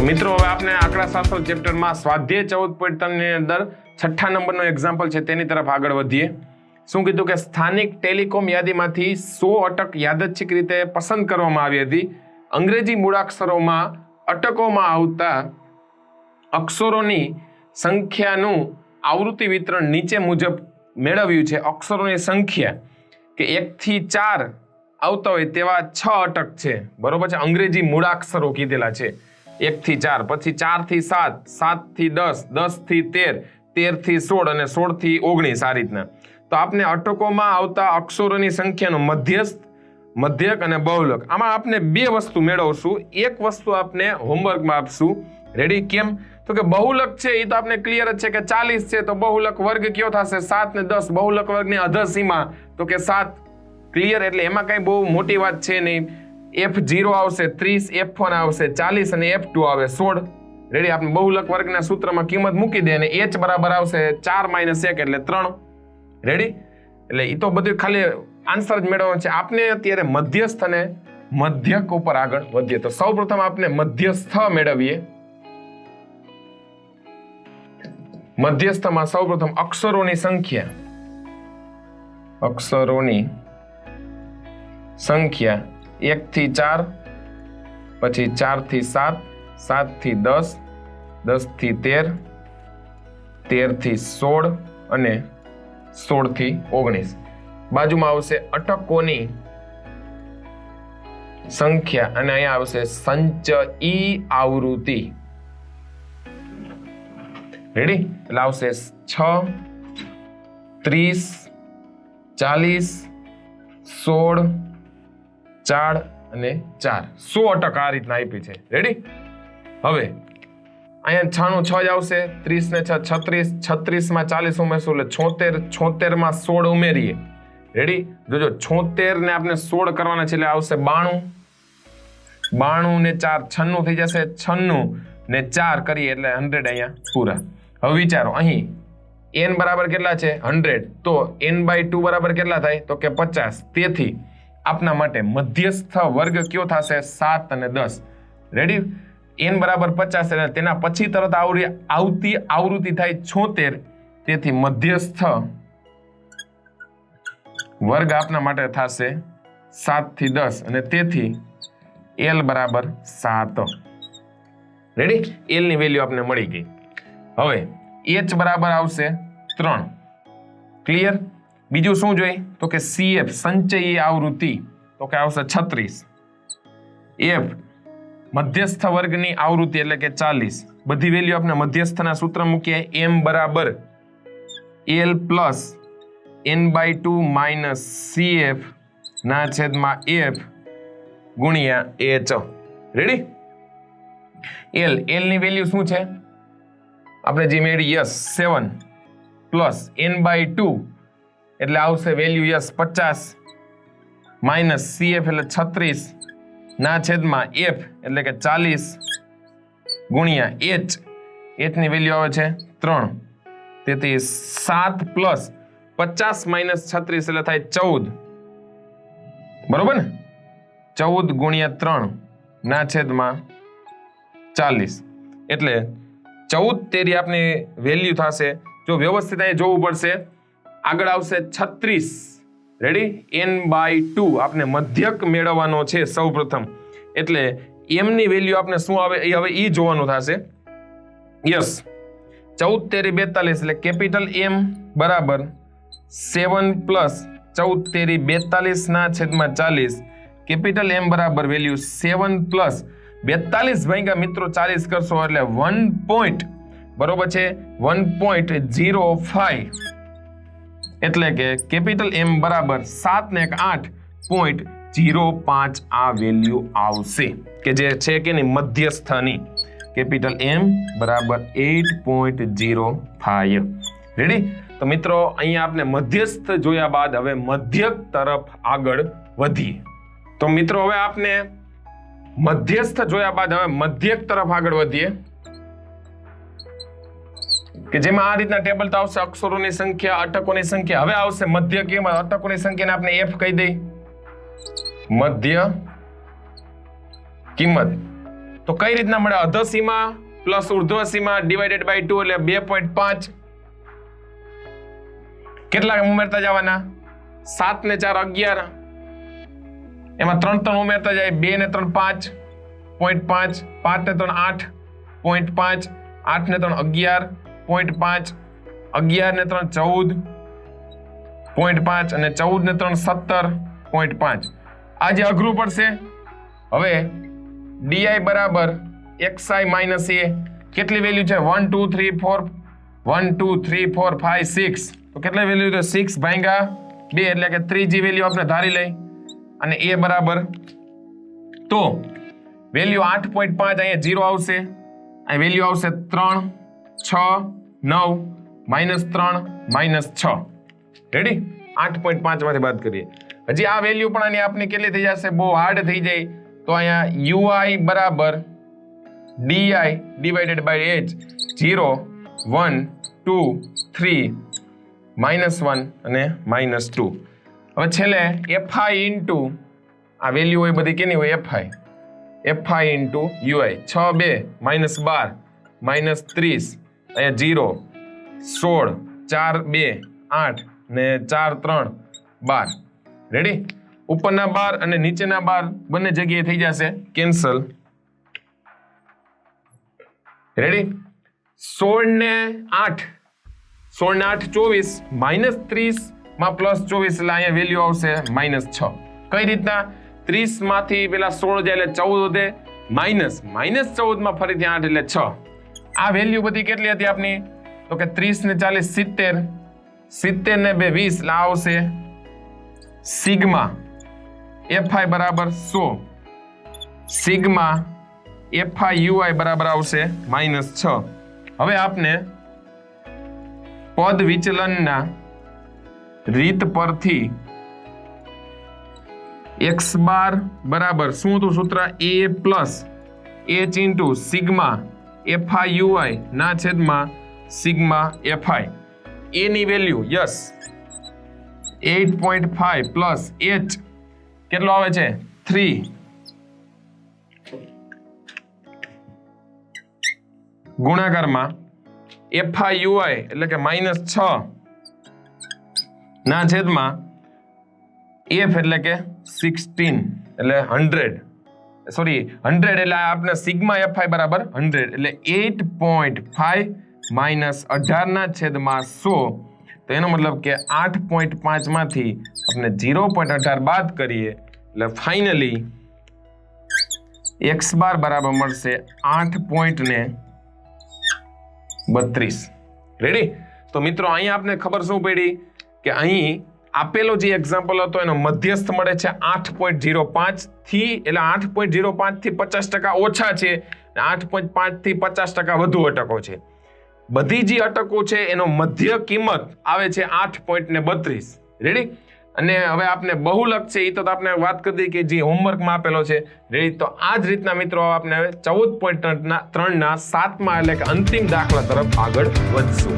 તો મિત્રો હવે આપણે આંકડાશાસ્ત્ર ચેપ્ટરમાં સ્વાધ્યાય 14.3 ની અંદર 6ઠ્ઠા નંબરનો એક્ઝામ્પલ છે તેની તરફ આગળ વધીએ. શું કીધું કે સ્થાનિક ટેલિકોમ યાદીમાંથી 100 અટક યાદચ્છિક રીતે પસંદ કરવામાં આવી હતી. અંગ્રેજી મૂળાક્ષરોમાં અટકોમાં આવતા અક્ષરોની સંખ્યાનું આવૃત્તિ વિતરણ નીચે મુજબ મેળવ્યું છે. અક્ષરોની સંખ્યા કે 1 થી 4 આવતા હોય તેવા 6 અટક છે. બરોબર છે. અંગ્રેજી મૂળાક્ષરો કીધેલા છે 1 થી 4, પછી 4 થી 7, 7 થી 10, 10 થી 13, 13 થી 16 અને 16 થી 19 આ રીતના. તો આપણે અટકોમાં આવતા અક્ષરોની સંખ્યાનો મધ્યસ્થ, મધ્યક અને બહુલક, આમાં આપણે 2 વસ્તુ મેળવશું. એક વસ્તુ આપણે હોમવર્કમાં આપશું. રેડી? કેમ? તો કે બહુલક છે એ તો આપણે ક્લિયર જ છે કે 40 છે, તો બહુલક વર્ગ કયો થશે? 7 ને 10. બહુલક વર્ગની અધસીમા તો કે 7. ક્લિયર? એટલે એમાં કઈ બહુ મોટી વાત છે નહીં. F0 આવશે 30, F1 આવશે 40 અને F2 આવે 16. રેડી? આપણે બહુલક વર્ગના સૂત્રમાં કિંમત મૂકી દે અને H બરાબર આવશે 4 - 1 એટલે 3. રેડી? એટલે એ તો બધું ખાલી આન્સર જ મેળવવાનો છે. આપણે અત્યારે મધ્યસ્થ અને મધ્યક ઉપર આગળ વધીએ. તો સૌપ્રથમ આપણે મધ્યસ્થ મેળવીએ. મધ્યસ્થમાં સૌપ્રથમ અક્ષરોની સંખ્યા, અક્ષરોની સંખ્યા 1 થી 4, પછી 4 થી 7, 7 થી 10, 10 થી 13, 13 થી 16 અને 16 થી 19. બાજુમાં આવશે અટકોની સંખ્યા અને અહીંયા આવશે સંચયી આવૃત્તિ. રેડી? એટલે આવશે 6, 30, 40, 16, 4 અને 4. 100 અટક આ રીતના આપી છે. રેડી? હવે અહીંયા 6 નું 6 જ આવશે, 30 ને 6 36, 36 માં 40 ઉમેરશું એટલે 76, 76 માં 16 ઉમેરીએ. રેડી? જોજો 76 ને આપણે 16 કરવાના છે એટલે આવશે 92, 92 ને 4 96 થઈ જશે, 96 ને 4 કરીએ એટલે 100 અહીંયા પૂરા. હવે વિચારો અહીં n બરાબર કેટલા છે? 100. તો n/2 બરાબર કેટલા થાય? તો કે 50. તેથી આપના માટે મધ્યસ્થ વર્ગ કયો થશે? 7 અને 10. રેડી? n બરાબર 50 એટલે તેના પછી તરત આવતી આવૃત્તિ થાય 76. તેથી મધ્યસ્થ વર્ગ આપના માટે થશે 7 થી 10 અને તેથી l બરાબર 7. રેડી? l ની વેલ્યુ આપને મળી ગઈ. હવે h બરાબર આવશે 3. ક્લિયર? બીજું શું જોઈએ? તો કે CF સંચયી આવૃત્તિ તો કે આવશે 36. F મધ્યસ્થ વર્ગની આવૃત્તિ એટલે કે 40. બધી વેલ્યુ આપણે મધ્યસ્થના સૂત્ર મૂકીએ. m બરાબર l plus n/2 minus CF ના છેદમાં F ગુણ્યા h. રેડી? l ની વેલ્યુ શું છે? આપણે જે મેળવી યસ 7 પ્લસ n/2 એટલે આવશે વેલ્યુ યસ 50 માઇનસ CF એટલે 36 ના છેદમાં F એટલે કે 40 ગુણ્યા h ની વેલ્યુ આવે છે 3. તેથી 7 પ્લસ 50 માઇનસ 36 એટલે થાય 14. બરોબર ને? 14 ગુણ્યા 3 ના છેદમાં 40 એટલે 14 તેરી આપની વેલ્યુ થશે. જો વ્યવસ્થિત અહીં જોવું પડશે. આગળ આવશે 36. રેડી? n/2 આપણે મધ્યક મેળવવાનો છે સૌપ્રથમ. એટલે m ની વેલ્યુ આપણે શું આવે હવે એ જોવાનું થશે. યસ 14 તેરી 42 એટલે કેપિટલ M બરાબર 7 પ્લસ 14 તેરી 42 ના છેદમાં 40. કેપિટલ M બરાબર વેલ્યુ 7 પ્લસ 42 ભાગ્યા મિત્રો 40 કરશો એટલે 1 પોઈન્ટ, બરોબર છે, 1.05 એટલે કે કેપિટલ M બરાબર 7 ને 8.05 આ વેલ્યુ આવશે કે જે છે કે ની મધ્યસ્થની. કેપિટલ M બરાબર 8.05. રેડી? તો મિત્રો અહીંયા આપણે મધ્યસ્થ જોયા બાદ હવે મધ્યક તરફ આગળ વધીએ. તો મિત્રો હવે આપણે મધ્યસ્થ જોયા બાદ હવે મધ્યક તરફ આગળ વધીએ કે જેમાં આ રીતના ટેબલ તો આવશે. અક્ષરોની સંખ્યા, અટકોની સંખ્યા. હવે આવશે મધ્યક. એમાં અટકોની સંખ્યાને આપણે F કહી દઈએ. મધ્ય કિંમત. તો તો કઈ રીતના મળે? અધસીમા પ્લસ ઉર્ધ્વસીમા ડિવાઇડેડ બાય 2 એટલે 2.5. કેટલા ઉમેરતા જવાના? 7 ને 4 11. એમાં 3 3 ઉમેરતા જાય. 2 ને 3 5. 0.5. 5 ને 3 8. 0.5. 8 ને 3 11. 0.5. 11 ને 3 14. 0.5 અને 14 ને 3 17.5. આ જે અઘરું પડશે. હવે di બરાબર xi માઇનસ a. કેટલી વેલ્યુ છે? 1 2 3 4 1 2 3 4 5 6. તો કેટલી વેલ્યુ છે? 6 ભાગ્યા 2 એટલે કે ત્રીજી વેલ્યુ આપણે ધારી લઈ. અને a બરાબર તો વેલ્યુ 8.5 અહીંયા 0 આવશે. અહીં વેલ્યુ આવશે 3 6 9 -3 -6. રેડી? 8.5 માંથી બાદ કરીએ. હજી આ વેલ્યુ પણ આની આપની કેટલી થઈ જશે? બહુ હાર્ડ થઈ જાય. તો અહીંયા ui બરાબર di ડિવાઇડેડ બાય h 0 1 2 3 -1 અને -2. હવે છેલ્લે fi ઇન્ટુ આ વેલ્યુ હોય બધી કેની હોય? fi ઇન્ટુ ui 6 2 -12 -30 અહીંયા 0 16 4 2 8 ને 4 3 12. રેડી? ઉપરના 12 અને નીચેના 12 બંને જગ્યાએ થઈ જશે કેન્સલ. રેડી? 16 ને 8 24 -30 માં +24 એટલે અહીંયા વેલ્યુ આવશે -6. કઈ રીતના? 30 માંથી પેલા 16 જાય એટલે 14 વધે, -14 માં ફરીથી 8 એટલે 6. આ વેલ્યુ બધી કેટલી હતી આપની? તો કે 30 ને 40 70, 70 ને 2 20 એટલે આવશે સિગ્મા fi બરાબર 100, સિગ્મા fi ui બરાબર આવશે -6. હવે આપને પદ વિચલનના રીત પરથી x બાર બરાબર શું હતું સૂત્ર? a plus h into sigma fi ui ના છેદમાં સિગ્મા fi. a ની વેલ્યુ યસ 8.5 પ્લસ h કેટલો આવે છે? 3. ગુણાકારમાં fi ui એટલે કે -6 ના છેદમાં f એટલે કે 16 એટલે 100. સોરી 100 એટલે આપણે સિગ્મા fi બરાબર 100 એટલે 8.5 -18 ના છેદમાં 100. તો એનો મતલબ કે 8.5 માંથી આપણે 0.18 બાદ કરીએ એટલે ફાઇનલી x બાર બરાબર મળશે 8.32. રેડી? તો મિત્રો અહીંયા આપણે ખબર શું પડી કે અહીં આપેલો જે એક્ઝામ્પલ હતો એનો મધ્યસ્થ મળે છે 8.05 થી, એટલે 8.05 થી 50% ઓછા છે, 8.5 થી 50% વધુ અટકો છે. બધી જે અટકો છે એનો મધ્ય કિંમત આવે છે 8.32. રેડી? અને હવે આપને બહુલક છે એ તો આપણે વાત કરી દઈએ કે જે હોમવર્કમાં આપેલો છે. રેડી? તો આ જ રીતના મિત્રો આપણે હવે 14.3 ના 7મા એટલે કે અંતિમ દાખલા તરફ આગળ વધશું.